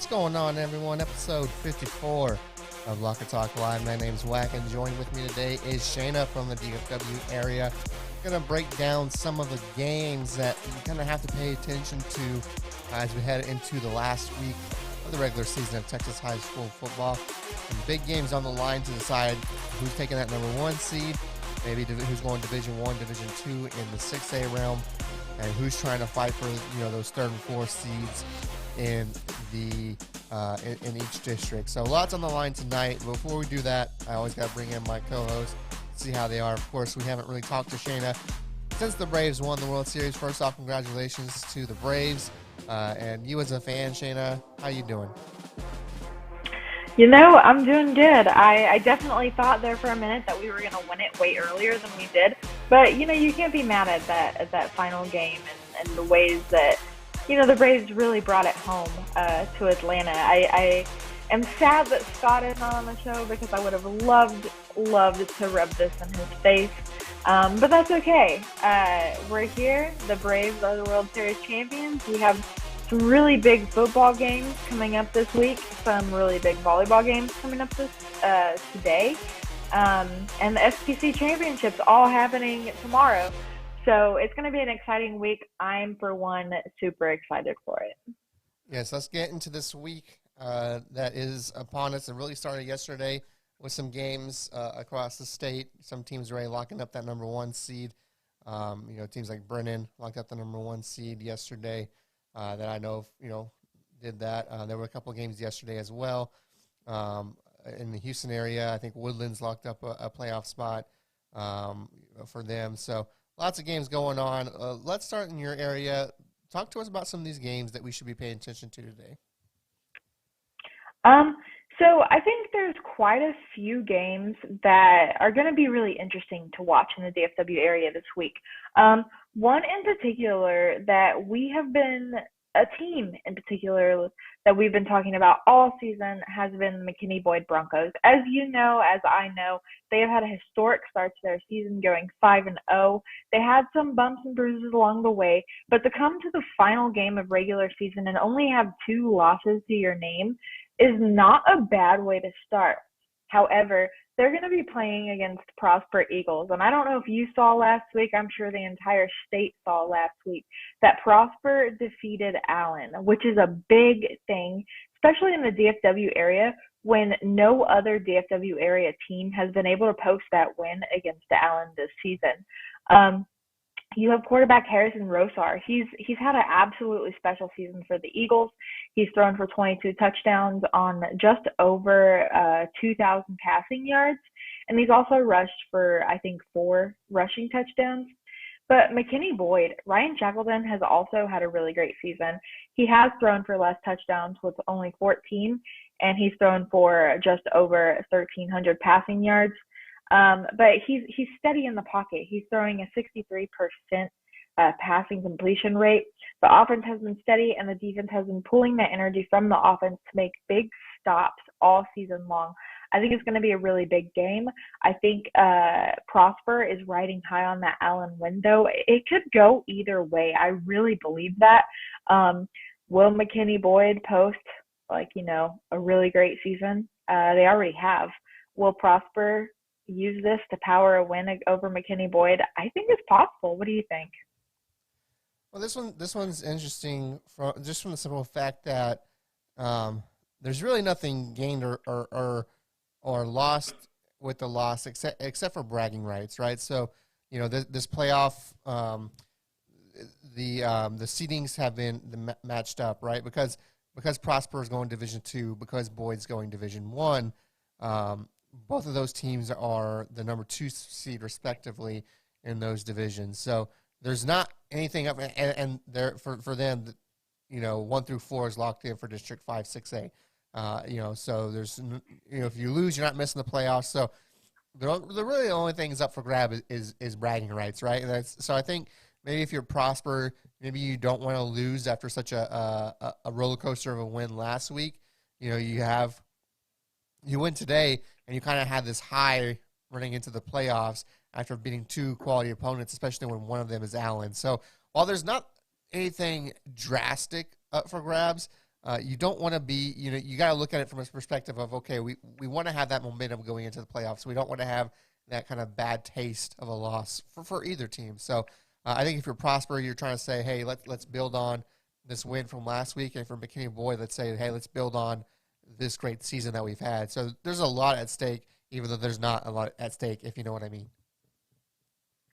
What's going on, everyone? Episode 54 of Locker Talk Live. My name's Wack, and joining with me today is Shayna from the DFW area. Going to break down some of the games that you kind of have to pay attention to as we head into the last week of the regular season of Texas high school football. Some big games on the line to decide who's taking that number one seed, maybe who's going Division I, Division II in the 6A realm, and who's trying to fight for those third and fourth seeds in the in each district. So lots on the line tonight. Before we do that, I always got to bring in my co-host, see how they are. Of course, we haven't really talked to Shayna since the Braves won the World Series. First off, congratulations to the Braves. And you as a fan, Shayna, how you doing? I'm doing good. I definitely thought there for a minute that we were going to win it way earlier than we did. But, you can't be mad at that final game and the ways that, the Braves really brought it home to Atlanta. I am sad that Scott is not on the show because I would have loved to rub this in his face. But that's okay. We're here. The Braves are the World Series champions. We have some really big football games coming up this week, some really big volleyball games coming up today, and the SPC championships all happening tomorrow. So it's going to be an exciting week. I'm, for one, super excited for it. Yes, let's get into this week that is upon us. It really started yesterday with some games across the state. Some teams already locking up that number one seed. Teams like Brennan locked up the number one seed yesterday that I know, did that. There were a couple of games yesterday as well. In the Houston area, I think Woodlands locked up a playoff spot for them. So lots of games going on. Let's start in your area. Talk to us about some of these games that we should be paying attention to today. So I think there's quite a few games that are going to be really interesting to watch in the DFW area this week. One in particular that we have been, a team in particular that we've been talking about all season has been the McKinney Boyd Broncos. As you know, as I know, they have had a historic start to their season going 5-0. They had some bumps and bruises along the way, but to come to the final game of regular season and only have 2 losses to your name is not a bad way to start. However, they're going to be playing against Prosper Eagles. And I don't know if you saw last week, I'm sure the entire state saw last week, that Prosper defeated Allen, which is a big thing, especially in the DFW area when no other DFW area team has been able to post that win against Allen this season. You have quarterback Harrison Rosar. He's had an absolutely special season for the Eagles. He's thrown for 22 touchdowns on just over 2,000 passing yards, and he's also rushed for, I think, 4 rushing touchdowns. But McKinney Boyd, Ryan Shackleton has also had a really great season. He has thrown for less touchdowns with only 14, and he's thrown for just over 1,300 passing yards. But he's steady in the pocket. He's throwing a 63% passing completion rate. The offense has been steady, and the defense has been pulling that energy from the offense to make big stops all season long. I think it's going to be a really big game. I think Prosper is riding high on that Allen window. It could go either way. I really believe that. Will McKinney Boyd post a really great season? They already have. Will Prosper use this to power a win over McKinney Boyd? I think it's possible. What do you think? Well, this one's interesting from the simple fact that there's really nothing gained or lost with the loss except for bragging rights, right? So this playoff, the seedings have been matched up, right? Because Prosper is going Division II, because Boyd's going Division I. Both of those teams are the number 2 seed respectively in those divisions. So there's not anything up, and there for them, 1 through 4 is locked in for District 5, 6A. So there's, if you lose, you're not missing the playoffs. So the only thing is up for grab is bragging rights, right? And so I think maybe if you're Prosper, maybe you don't want to lose after such a roller coaster of a win last week. You win today, and you kind of had this high running into the playoffs after beating 2 quality opponents, especially when one of them is Allen. So while there's not anything drastic up for grabs, You don't want to be, you got to look at it from a perspective of, okay, we want to have that momentum going into the playoffs. We don't want to have that kind of bad taste of a loss for either team. So I think if you're Prosper, you're trying to say, hey, let's build on this win from last week. And for McKinney Boyd, let's say, hey, let's build on this great season that we've had. So there's a lot at stake, even though there's not a lot at stake, if you know what I mean.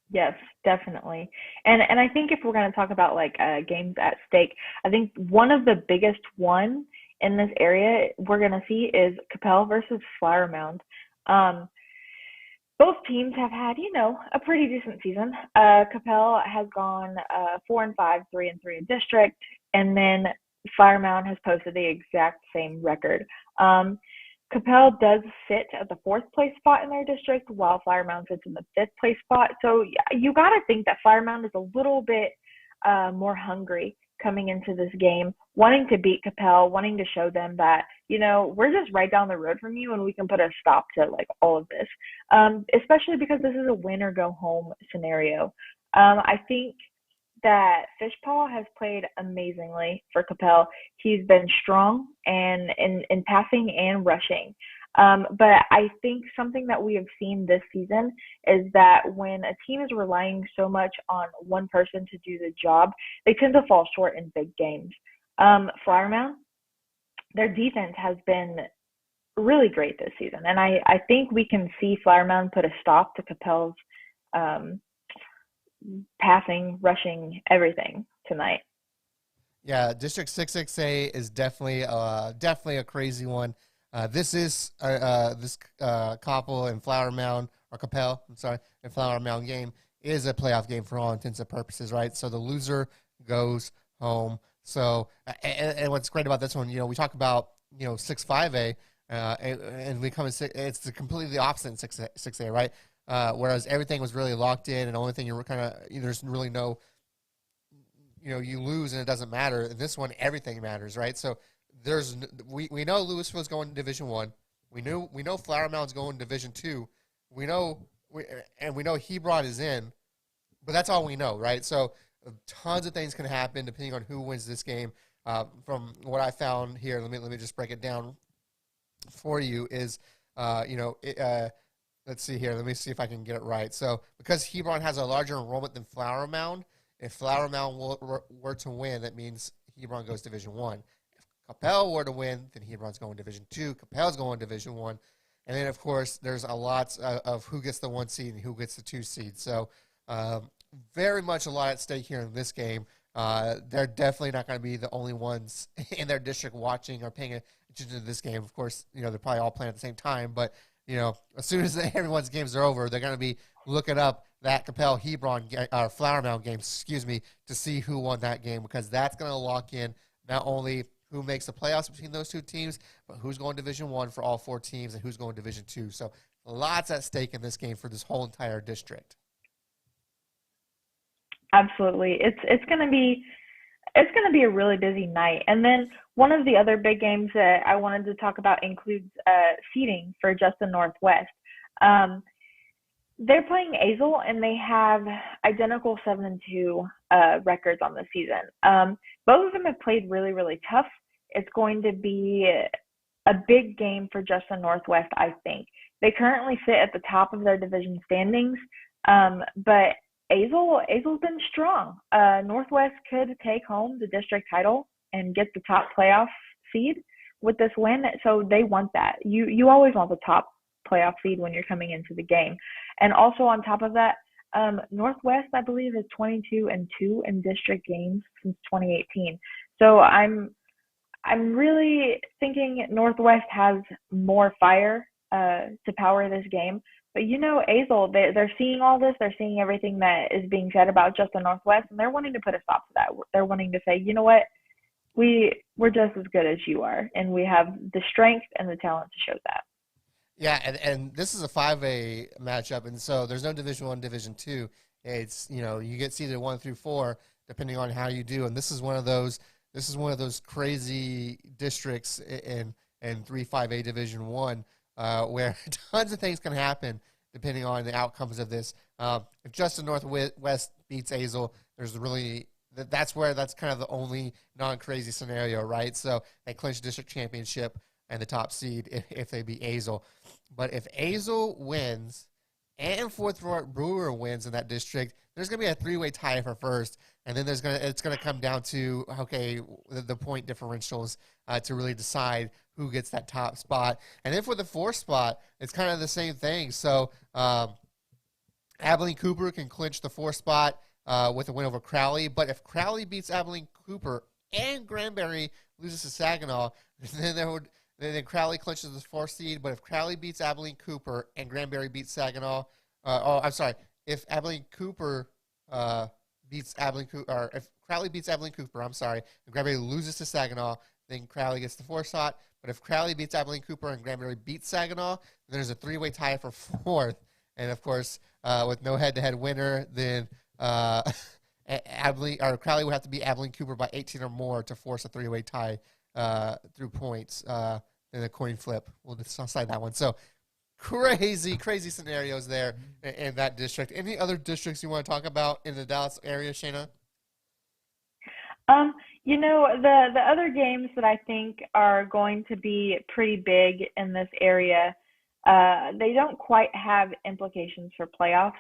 Yes, definitely. And I think if we're going to talk about like games at stake, I think one of the biggest one in this area we're going to see is Capel versus Flower Mound. Both teams have had, a pretty decent season. Capel has gone 4-5, 3-3 in district, and then Flower Mound has posted the exact same record. Capel does sit at the 4th place spot in their district, while Flower Mound sits in the 5th place spot. So you got to think that Flower Mound is a little bit more hungry coming into this game, wanting to beat Capel, wanting to show them that, we're just right down the road from you and we can put a stop to like all of this, especially because this is a win or go home scenario. I think that Fishpaw has played amazingly for Capel. He's been strong and in passing and rushing. But I think something that we have seen this season is that when a team is relying so much on one person to do the job, they tend to fall short in big games. Flower Mound, their defense has been really great this season. And I think we can see Flower Mound put a stop to Capel's passing, rushing, everything tonight. Yeah, District 6A is definitely a crazy one. This is this Capel and Flower Mound, or Capel, I'm sorry, and Flower Mound game is a playoff game for all intents and purposes, right? So the loser goes home. So and what's great about this one, we talk about 6-5A, and we come in it's completely the opposite in 6A, right? Whereas everything was really locked in, and the only thing you're kind of there's really no, you lose and it doesn't matter. In this one, everything matters, right? So we know Louisville's going to Division 1. We know Flower Mound's going to Division 2. We know Hebron is in, but that's all we know, right? So tons of things can happen depending on who wins this game. From what I found here, let me just break it down for you. Is let's see here. Let me see if I can get it right. So because Hebron has a larger enrollment than Flower Mound, if Flower Mound were to win, that means Hebron goes Division 1. If Capel were to win, then Hebron's going Division 2. Capel's going Division 1. And then, of course, there's a lot of who gets the 1 seed and who gets the 2 seed. So very much a lot at stake here in this game. They're definitely not going to be the only ones in their district watching or paying attention to this game. Of course, they're probably all playing at the same time, but as soon as everyone's games are over, they're going to be looking up that Capel Hebron or Flower Mound game, to see who won that game, because that's going to lock in not only who makes the playoffs between those two teams, but who's going Division 1 for all 4 teams and who's going Division 2. So lots at stake in this game for this whole entire district. Absolutely. It's going to be a really busy night. And then one of the other big games that I wanted to talk about includes seeding for Justin Northwest. They're playing Azle, and they have identical 7-2 records on the season. Both of them have played really, really tough. It's going to be a big game for Justin Northwest, I think. They currently sit at the top of their division standings, but Azle's been strong. Northwest could take home the district title and get the top playoff seed with this win, so they want that. You always want the top playoff seed when you're coming into the game. And also on top of that, Northwest, I believe, is 22-2 in district games since 2018. So I'm really thinking Northwest has more fire to power this game. But Azle, they're seeing all this. They're seeing everything that is being said about Justin Northwest, and they're wanting to put a stop to that. They're wanting to say, you know what, we're just as good as you are, and we have the strength and the talent to show that. Yeah, and this is a 5A matchup, and so there's no Division 1, Division 2. It's you get seeded 1 through 4 depending on how you do, and this is one of those crazy districts in 3-5A Division 1 where tons of things can happen depending on the outcomes of this. If Justin Northwest beats Azle, there's really that's kind of the only non-crazy scenario, right? So they clinch district championship and the top seed if they beat Azle. But if Azle wins and Fourth Brewer wins in that district, there's going to be a three-way tie for first, and then it's going to come down to, okay, the point differentials to really decide who gets that top spot. And then for the fourth spot, it's kind of the same thing. So Abilene Cooper can clinch the fourth spot with a win over Crowley, but if Crowley beats Abilene Cooper and Granbury loses to Saginaw, then Crowley clinches the fourth seed. But if Crowley beats Abilene Cooper and Granbury beats Saginaw, if Abilene Cooper beats Abilene Cooper, or if Crowley beats Abilene Cooper, and Granbury loses to Saginaw, then Crowley gets the fourth spot. But if Crowley beats Abilene Cooper and Granbury beats Saginaw, then there's a three-way tie for fourth. And of course, with no head-to-head winner, then Crowley would have to beat Abilene Cooper by 18 or more to force a three-way tie through points in a coin flip. We'll decide that one. So crazy scenarios there in that district. Any other districts you want to talk about in the Dallas area, Shayna? The other games that I think are going to be pretty big in this area, they don't quite have implications for playoffs.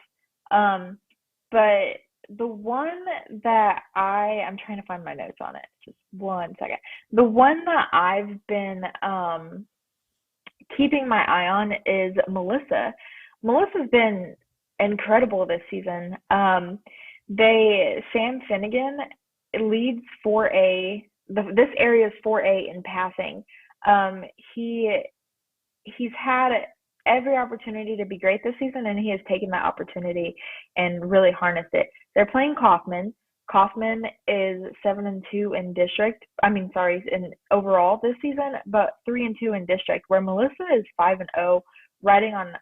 But the one that I'm trying to find my notes on it. Just 1 second. The one that I've been keeping my eye on is Melissa. Melissa's been incredible this season. Sam Finnegan leads 4A. This area is 4A in passing. He's had every opportunity to be great this season, and he has taken that opportunity and really harnessed it. They're playing Kaufman. Kaufman is 7-2 in district. In overall this season, but 3-2 in district. Where Melissa is 5-0, riding on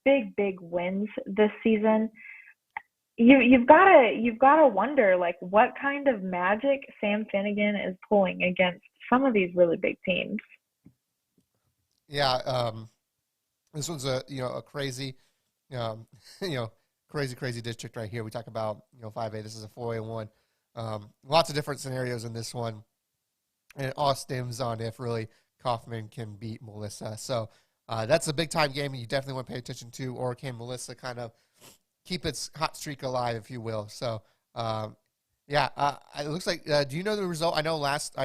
big wins this season. You've got to wonder, like, what kind of magic Sam Finnegan is pulling against some of these really big teams. Yeah, this one's a crazy, crazy district right here. We talk about 5A. This is a 4A1. Lots of different scenarios in this one, and it all stems on if really Kaufman can beat Melissa. So that's a big time game, and you definitely want to pay attention to. Or can Melissa kind of keep its hot streak alive, if you will? So it looks like. Do you know the result? I know last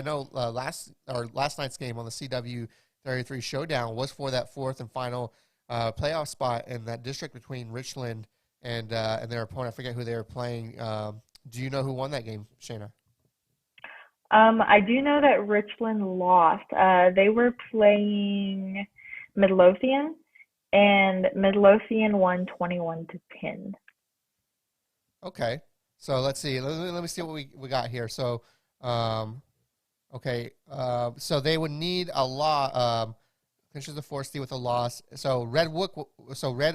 night's game on the CW 33 Showdown was for that fourth and final playoff spot in that district between Richland and their opponent. I forget who they were playing. Do you know who won that game, Shayna? I do know that Richland lost. They were playing Midlothian, and Midlothian won 21-10. Okay, so let's see. Let me see what we got here. So, okay, so they would need a lot. Finishes the fourth seed with a loss. So Red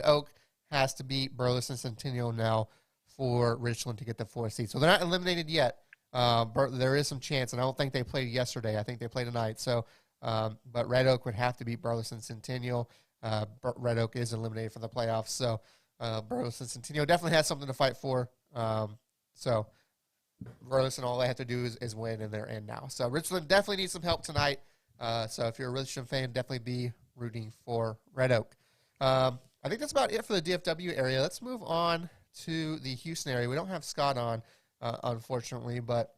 Oak has to beat Burleson Centennial now for Richland to get the fourth seed. So they're not eliminated yet. There is some chance, and I don't think they played yesterday. I think they played tonight. So, but Red Oak would have to beat Burleson Centennial. Red Oak is eliminated from the playoffs. So Burleson Centennial definitely has something to fight for. So Burleson, all they have to do is win, and they're in now. So Richland definitely needs some help tonight. So if you're a Richland fan, definitely be rooting for Red Oak. I think that's about it for the DFW area. Let's move on to the Houston area. We don't have Scott on, unfortunately, but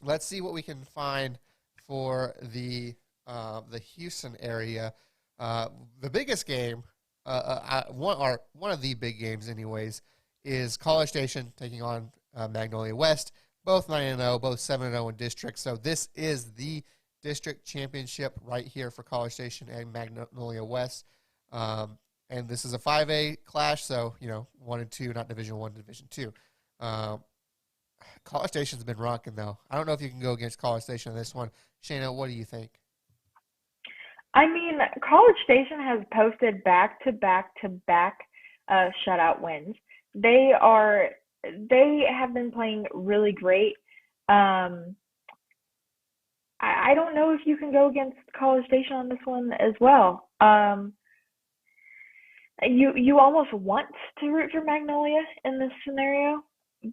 let's see what we can find for the Houston area. The biggest game, one of the big games anyways, is College Station taking on Magnolia West. Both 9-0, both 7-0 in district. So this is the district championship right here for College Station and Magnolia West. And this is a 5A clash, so 1 and 2, not Division 1 to Division 2. College Station's been rocking though. I don't know if you can go against College Station in this one. Shayna, what do you think? College Station has posted back-to-back shutout wins. They have been playing really great. I don't know if you can go against College Station on this one as well. You almost want to root for Magnolia in this scenario,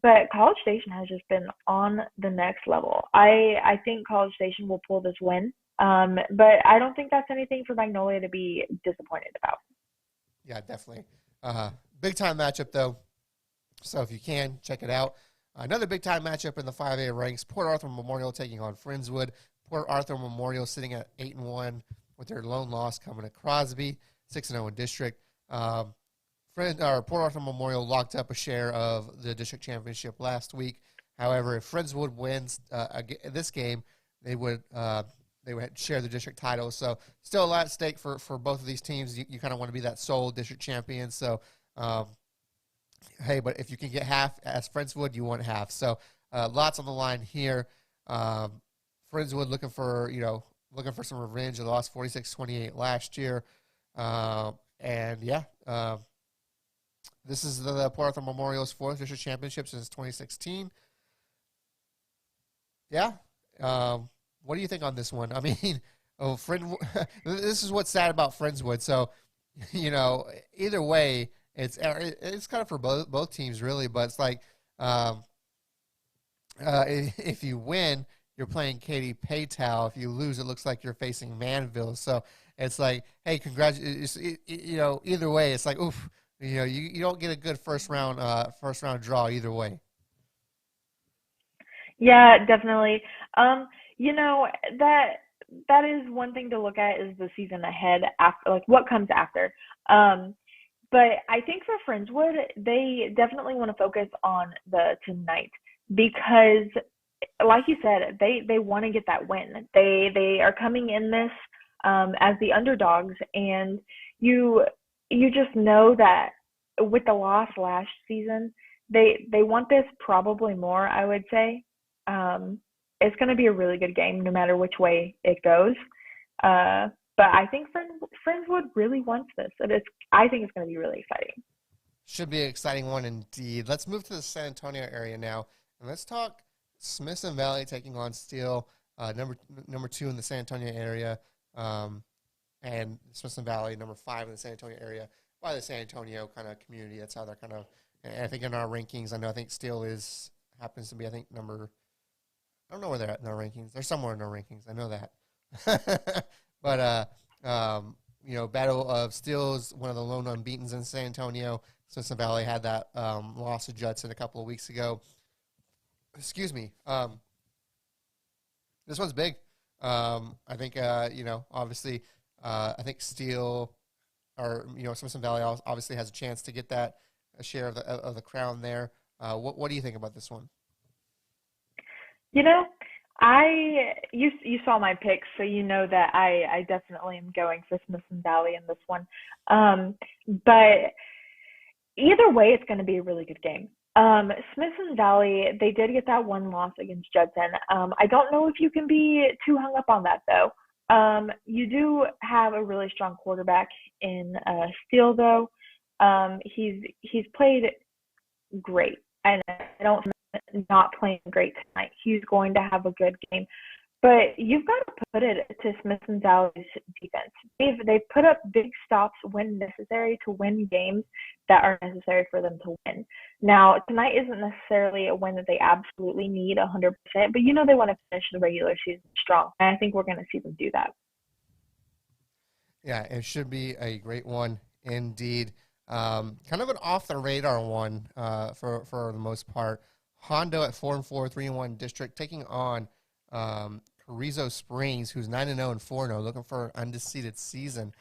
but College Station has just been on the next level. I think College Station will pull this win, but I don't think that's anything for Magnolia to be disappointed about. Yeah, definitely. Big time matchup though, so if you can check it out. Another big time matchup in the 5A ranks: Port Arthur Memorial taking on Friendswood. Port Arthur Memorial sitting at 8-1 with their lone loss coming to Crosby, 6-0 in district. Port Arthur Memorial locked up a share of the district championship last week. However, if Friendswood wins this game, they would share the district title. So still a lot at stake for both of these teams. You kind of want to be that sole district champion. So, hey, but if you can get half as Friendswood, you want half. So lots on the line here. Friendswood looking for some revenge. They lost 46-28 last year. This is the Port Arthur Memorial's fourth district championship since 2016. Yeah. What do you think on this one? I mean, this is what's sad about Friendswood. So, either way, it's kind of for both teams really. But it's like, if you win, you're playing Katy Paytow. If you lose, it looks like you're facing Manville. So it's like, hey, congratulations. Either way, it's like, oof. You don't get a good first round draw either way. Yeah, definitely. That is one thing to look at, is the season ahead, after, like, what comes after. But I think for Friendswood, they definitely want to focus on the tonight, because, like you said, they want to get that win. They are coming in this as the underdogs, and you just know that with the loss last season, they want this probably more, I would say. It's going to be a really good game no matter which way it goes. But I think Friendswood really wants this. I think it's going to be really exciting. Should be an exciting one indeed. Let's move to the San Antonio area now, and let's talk Smithson Valley taking on Steele, number 2 in the San Antonio area, and Smithson Valley, number 5 in the San Antonio area, by the San Antonio kind of community. That's how they're kind of, I think in our rankings, I think Steele happens to be, I think, number, I don't know where they're at in our rankings. They're somewhere in our rankings. I know that. But, Battle of Steele's one of the lone unbeatens in San Antonio. Smithson Valley had that loss to Judson a couple of weeks ago. Excuse me. This one's big. I think, obviously, I think Steele, or Smithson Valley obviously has a chance to get that share of the crown there. What do you think about this one? You saw my picks, so you know that I definitely am going for Smithson Valley in this one. But either way, it's going to be a really good game. Smithson Valley, they did get that one loss against Judson. I don't know if you can be too hung up on that, though. You do have a really strong quarterback in Steele, though. He's played great, and I don't not playing great tonight. He's going to have a good game, but you've got to put it to Smithson Valley's defense. They've put up big stops when necessary to win games that are necessary for them to win. Now, tonight isn't necessarily a win that they absolutely need 100%, but they want to finish the regular season strong, and I think we're going to see them do that. Yeah, it should be a great one indeed. Kind of an off-the-radar one for the most part. Hondo at 4-4, 3-1 district, taking on Carrizo Springs, who's 9-0 and 4-0, looking for an undefeated season.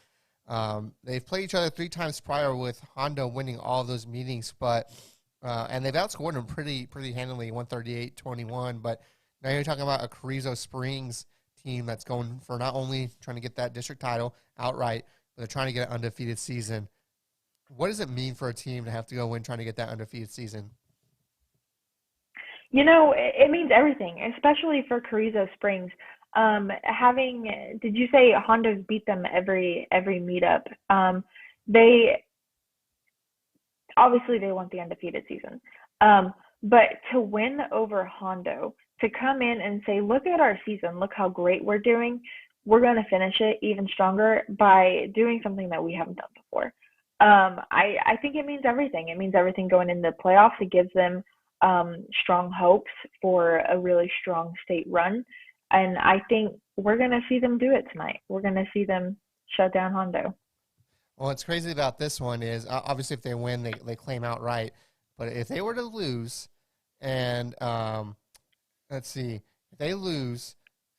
They've played each other 3 times prior, with Hondo winning all of those meetings, and they've outscored them pretty handily, 138-21. But now you're talking about a Carrizo Springs team that's going for not only trying to get that district title outright, but they're trying to get an undefeated season. What does it mean for a team to have to go in trying to get that undefeated season? It means everything, especially for Carrizo Springs. Did you say Hondo's beat them every meetup? They obviously want the undefeated season. But to win over Hondo, to come in and say, look at our season, look how great we're doing, we're going to finish it even stronger by doing something that we haven't done before. I think it means everything. It means everything going into the playoffs. It gives them strong hopes for a really strong state run. And I think we're going to see them do it tonight. We're going to see them shut down Hondo. Well, what's crazy about this one is obviously if they win, they claim outright. But if they were to lose, and let's see, if they lose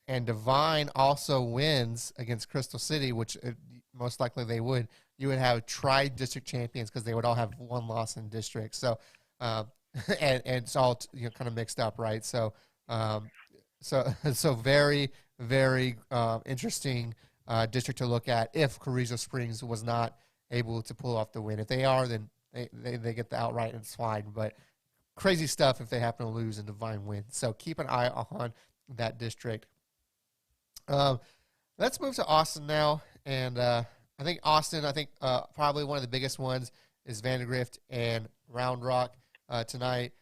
and Divine also wins against Crystal City, which most likely they would, you would have tri-district champions because they would all have one loss in district. So, and it's all kind of mixed up, right? So, so very, very interesting district to look at if Carrizo Springs was not able to pull off the win. If they are, then they get the outright and it's fine. But crazy stuff if they happen to lose and Divine win. So keep an eye on that district. Let's move to Austin now. And I think Austin, probably one of the biggest ones is Vandergrift and Round Rock tonight.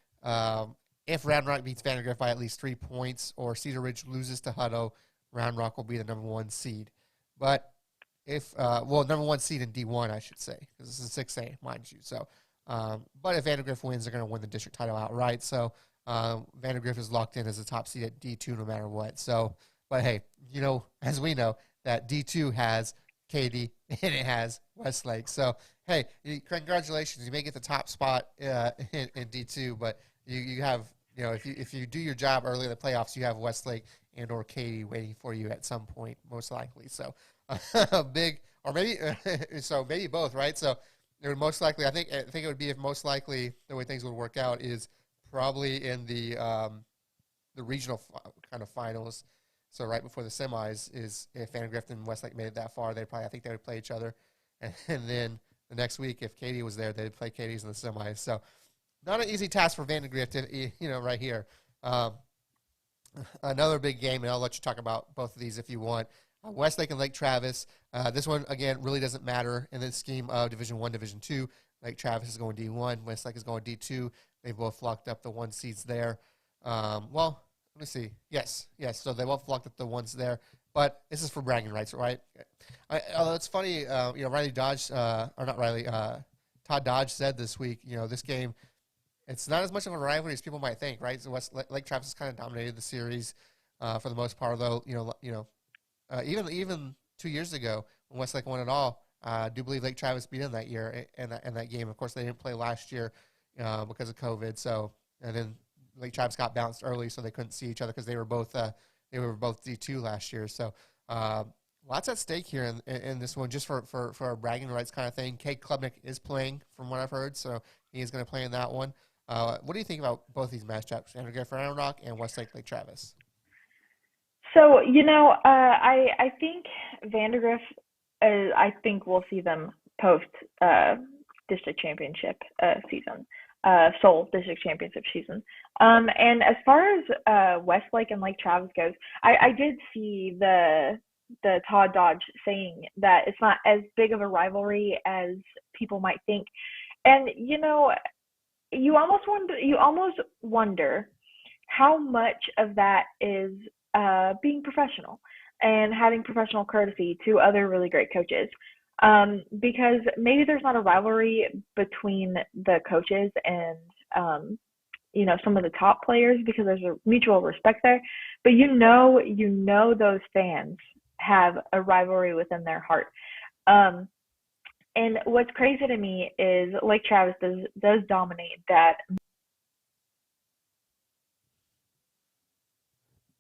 If Round Rock beats Vandergrift by at least 3 points or Cedar Ridge loses to Hutto, Round Rock will be the number 1 seed. But if, number 1 seed in D1, I should say, because this is 6A, mind you. So, but if Vandergrift wins, they're going to win the district title outright. So, Vandergrift is locked in as the top seed at D2 no matter what. So, but hey, as we know, that D2 has Katy and it has Westlake. So, hey, congratulations. You may get the top spot in D2, but you have, if you do your job early in the playoffs, you have Westlake and or Katy waiting for you at some point, most likely. So, big, or maybe, so maybe both, right? So, it would most likely, I think it would be if most likely the way things would work out is probably in the regional kind of finals. So right before the semis is if Vandergrift and Westlake made it that far, I think they would play each other. And then the next week, if Katy was there, they'd play Katie's in the semis. So not an easy task for Vandergrift, right here. Another big game, and I'll let you talk about both of these if you want. Westlake and Lake Travis. This one, again, really doesn't matter in the scheme of Division I, Division II. Lake Travis is going D1. Westlake is going D2. They both locked up the 1 seeds there. Let me see. Yes. So they both locked up the ones there. But this is for bragging rights, right? Although it's funny, Riley Dodge, or not Riley, Todd Dodge said this week, this game, it's not as much of a rivalry as people might think, right? So Lake Travis has kind of dominated the series for the most part, though, even 2 years ago when Westlake won it all, I do believe Lake Travis beat them that year in that game. Of course, they didn't play last year because of COVID. So, and then Lake Travis got bounced early, so they couldn't see each other because they were both D2 last year. So, lots at stake here in this one, just for a bragging rights kind of thing. Kate Klubnik is playing, from what I've heard, so he is going to play in that one. What do you think about both these matchups, Vandergrift Round Rock and Westlake Lake Travis? So, I think Vandergrift, I think we'll see them post district championship season, Seoul district championship season. And as far as Westlake and Lake Travis goes, I did see the Todd Dodge saying that it's not as big of a rivalry as people might think. And, you almost wonder how much of that is being professional and having professional courtesy to other really great coaches. Because maybe there's not a rivalry between the coaches and, some of the top players because there's a mutual respect there. But those fans have a rivalry within their heart. And what's crazy to me is Lake Travis does dominate that.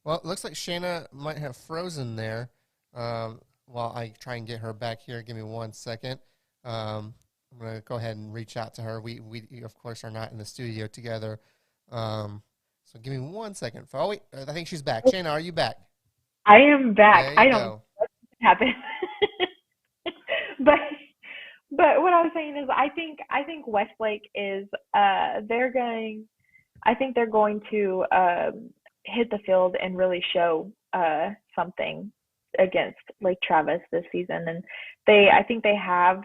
Well, it looks like Shayna might have frozen there. While I try and get her back here, give me 1 second. I'm going to go ahead and reach out to her. We of course, are not in the studio together. So give me 1 second. Oh, wait, I think she's back. Shayna, are you back? I am back. I don't know what happened. But what I was saying is I think Westlake is they're going to hit the field and really show something against Lake Travis this season, and I think they have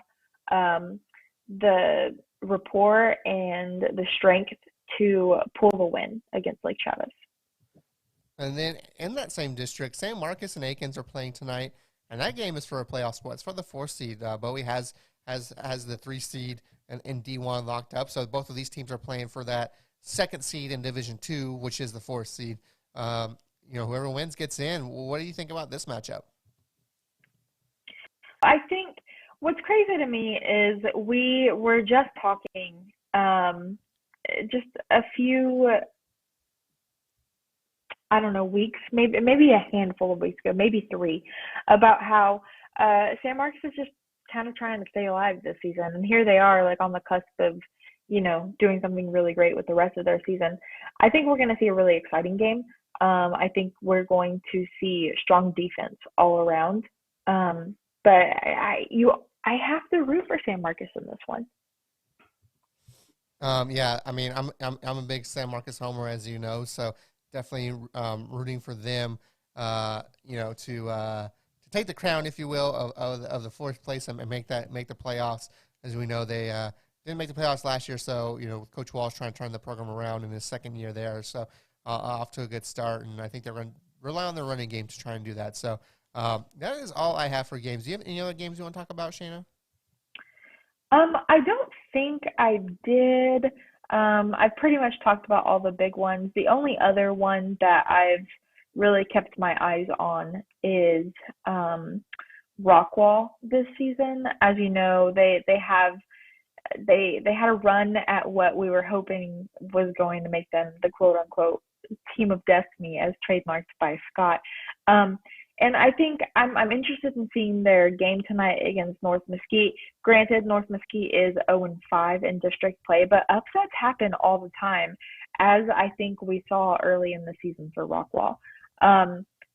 the rapport and the strength to pull the win against Lake Travis. And then in that same district, San Marcos and Aikens are playing tonight, and that game is for a playoff spot. It's for the 4th seed. Bowie has the 3 seed in D1 locked up, so both of these teams are playing for that second seed in Division 2, which is the fourth seed. Whoever wins gets in. What do you think about this matchup? I think what's crazy to me is we were just talking just a few, I don't know, weeks, maybe a handful of weeks ago, maybe 3, about how San Marcos is just kind of trying to stay alive this season. And here they are, like, on the cusp of, doing something really great with the rest of their season. I think we're going to see a really exciting game. I think we're going to see strong defense all around. But I have to root for San Marcos in this one. Yeah, I mean, I'm a big San Marcos homer, as you know, so definitely rooting for them, to take the crown, if you will, of the fourth place and make the playoffs. As we know, they didn't make the playoffs last year, so Coach Walsh trying to turn the program around in his second year there, so off to a good start, and I think they're going to rely on their running game to try and do that. So that is all I have for games. Do you have any other games you want to talk about, Shayna? I don't think I did. I pretty much talked about all the big ones. The only other one that I've really kept my eyes on is Rockwall this season. As you know, they had a run at what we were hoping was going to make them the quote unquote team of destiny, as trademarked by Scott. And I think I'm interested in seeing their game tonight against North Mesquite. Granted, North Mesquite is 0-5 in district play, but upsets happen all the time, as I think we saw early in the season for Rockwall.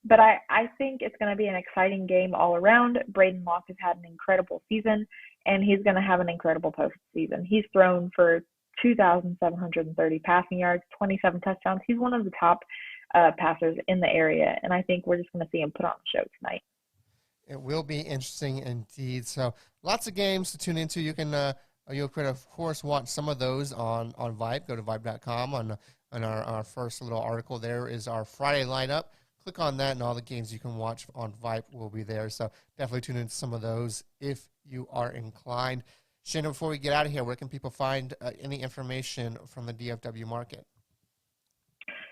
But I think it's going to be an exciting game all around. Braden Locke has had an incredible season, and he's going to have an incredible postseason. He's thrown for 2,730 passing yards, 27 touchdowns. He's one of the top passers in the area, and I think we're just going to see him put on the show tonight. It will be interesting indeed. So lots of games to tune into. You can you could of course watch some of those on VYPE. Go to VYPE.com. On our first little article there is our Friday lineup. Click on that, and all the games you can watch on VYPE will be there. So definitely tune into some of those if you are inclined. Shayna, before we get out of here, where can people find any information from the DFW market?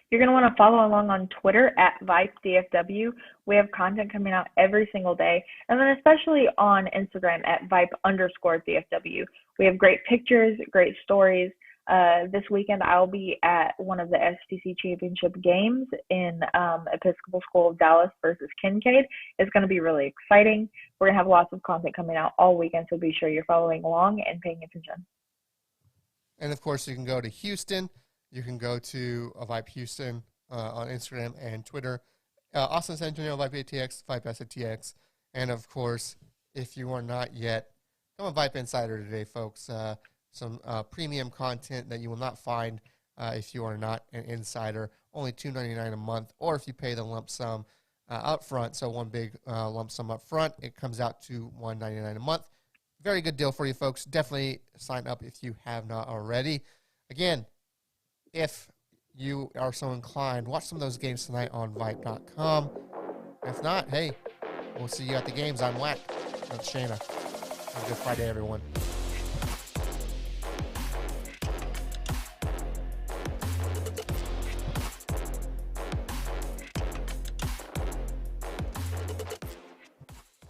You're going to want to follow along on Twitter at VYPEDFW. We have content coming out every single day. And then especially on Instagram at VYPE_DFW. We have great pictures, great stories. This weekend, I'll be at one of the STC championship games in Episcopal School of Dallas versus Kincaid. It's going to be really exciting. We're going to have lots of content coming out all weekend, so be sure you're following along and paying attention. And, of course, you can go to Houston. You can go to VYPE Houston on Instagram and Twitter. Austin San Antonio, VYPE ATX, VYPE SATX. And, of course, if you are not yet, come on VYPE Insider today, folks. Some premium content that you will not find if you are not an insider. Only $2.99 a month, or if you pay the lump sum up front. So one big lump sum up front, it comes out to $1.99 a month. Very good deal for you folks. Definitely sign up if you have not already. Again, if you are so inclined, watch some of those games tonight on VYPE.com. If not, hey, we'll see you at the games. I'm Wack. That's Shayna. Have a good Friday, everyone.